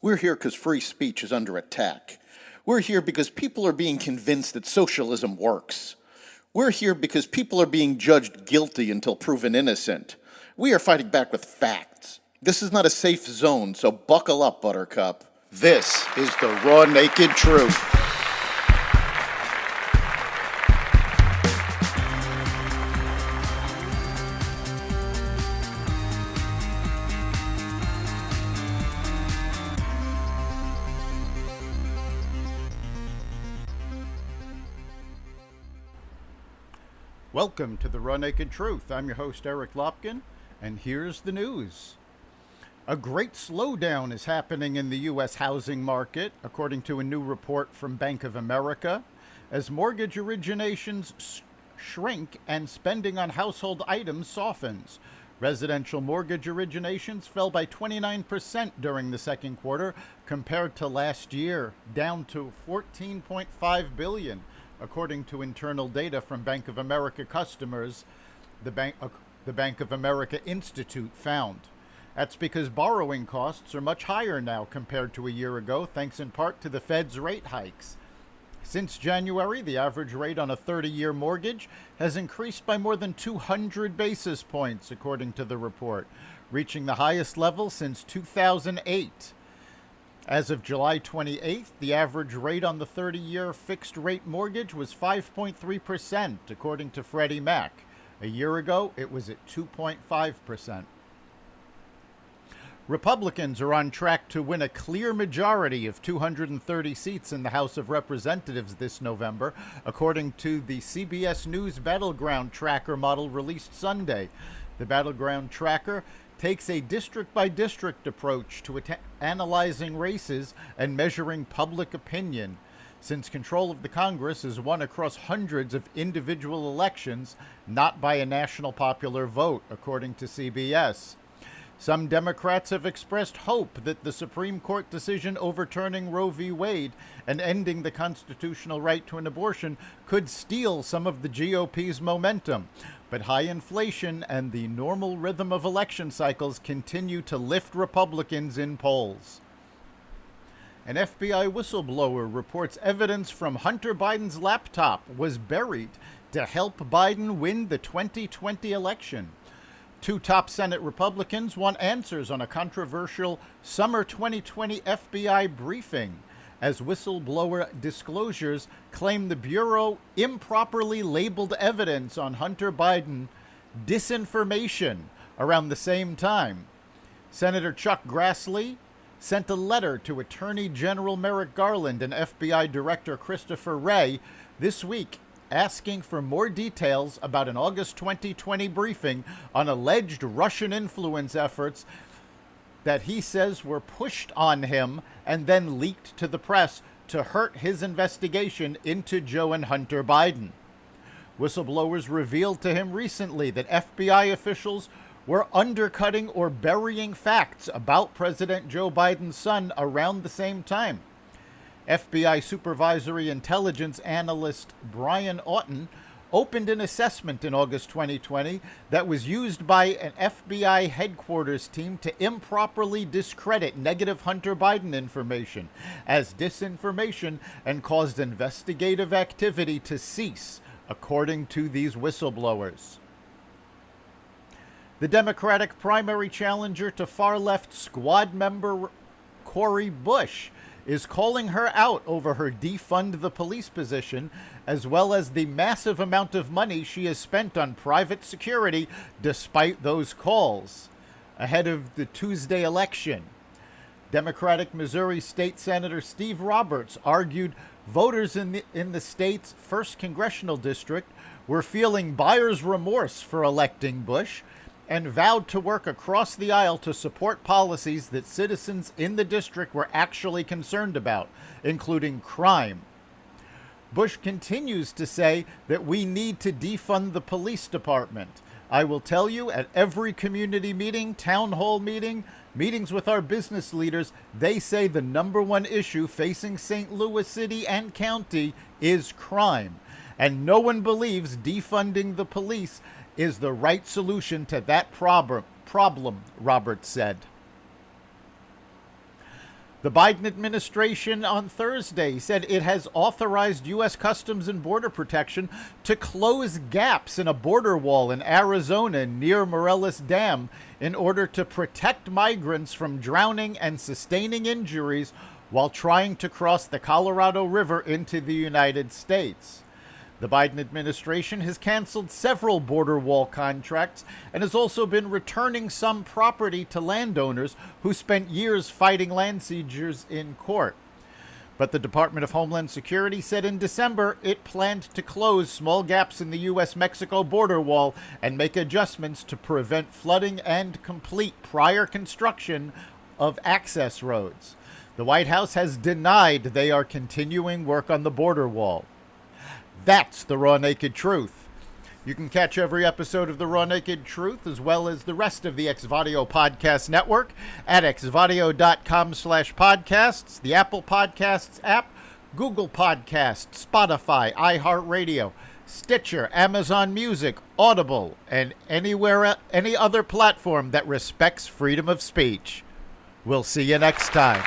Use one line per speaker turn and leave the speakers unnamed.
We're here because free speech is under attack. We're here because people are being convinced that socialism works. We're here because people are being judged guilty until proven innocent. We are fighting back with facts. This is not a safe zone, so buckle up, Buttercup. This is the raw, naked truth.
Welcome to the Raw Naked Truth. I'm your host, Eric Lopkin, and here's the news. A great slowdown is happening in the U.S. housing market, according to a new report from Bank of America, as mortgage originations shrink and spending on household items softens. Residential mortgage originations fell by 29% during the second quarter compared to last year, down to $14.5 billion. According to internal data from Bank of America customers, the Bank of America Institute found. That's because borrowing costs are much higher now compared to a year ago, thanks in part to the Fed's rate hikes. Since January, the average rate on a 30-year mortgage has increased by more than 200 basis points, according to the report, reaching the highest level since 2008. As of July 28th, the average rate on the 30-year fixed-rate mortgage was 5.3%, according to Freddie Mac. A year ago, it was at 2.5%. Republicans are on track to win a clear majority of 230 seats in the House of Representatives this November, according to the CBS News Battleground Tracker model released Sunday. The Battleground Tracker takes a district-by-district approach to analyzing races and measuring public opinion. Since control of the Congress is won across hundreds of individual elections, not by a national popular vote, according to CBS. Some Democrats have expressed hope that the Supreme Court decision overturning Roe v. Wade and ending the constitutional right to an abortion could steal some of the GOP's momentum. But high inflation and the normal rhythm of election cycles continue to lift Republicans in polls. An FBI whistleblower reports evidence from Hunter Biden's laptop was buried to help Biden win the 2020 election. Two top Senate Republicans want answers on a controversial summer 2020 FBI briefing, as whistleblower disclosures claim the Bureau improperly labeled evidence on Hunter Biden disinformation around the same time. Senator Chuck Grassley sent a letter to Attorney General Merrick Garland and FBI Director Christopher Wray this week asking for more details about an August 2020 briefing on alleged Russian influence efforts that he says were pushed on him and then leaked to the press to hurt his investigation into Joe and Hunter Biden. Whistleblowers revealed to him recently that FBI officials were undercutting or burying facts about President Joe Biden's son around the same time. FBI Supervisory Intelligence Analyst Brian Auten opened an assessment in August 2020 that was used by an FBI headquarters team to improperly discredit negative Hunter Biden information as disinformation and caused investigative activity to cease, according to these whistleblowers. The Democratic primary challenger to far-left squad member Cori Bush is calling her out over her defund the police position, as well as the massive amount of money she has spent on private security despite those calls ahead of the Tuesday election. Democratic Missouri State Senator Steve Roberts argued voters in the state's 1st congressional district were feeling buyer's remorse for electing Bush and vowed to work across the aisle to support policies that citizens in the district were actually concerned about, including crime. Bush continues to say that we need to defund the police department. I will tell you, at every community meeting, town hall meeting, meetings with our business leaders, they say the number one issue facing St. Louis City and County is crime. And no one believes defunding the police is the right solution to that problem, Roberts said. The Biden administration on Thursday said it has authorized U.S. Customs and Border Protection to close gaps in a border wall in Arizona near Morelos Dam in order to protect migrants from drowning and sustaining injuries while trying to cross the Colorado River into the United States. The Biden administration has canceled several border wall contracts and has also been returning some property to landowners who spent years fighting land seizures in court. But the Department of Homeland Security said in December it planned to close small gaps in the U.S.-Mexico border wall and make adjustments to prevent flooding and complete prior construction of access roads. The White House has denied they are continuing work on the border wall. That's the Raw Naked Truth. You can catch every episode of the Raw Naked Truth as well as the rest of the Xvadio Podcast Network at xvadio.com/podcasts, the Apple Podcasts app, Google Podcasts, Spotify, iHeartRadio, Stitcher, Amazon Music, Audible, and any other platform that respects freedom of speech. We'll see you next time.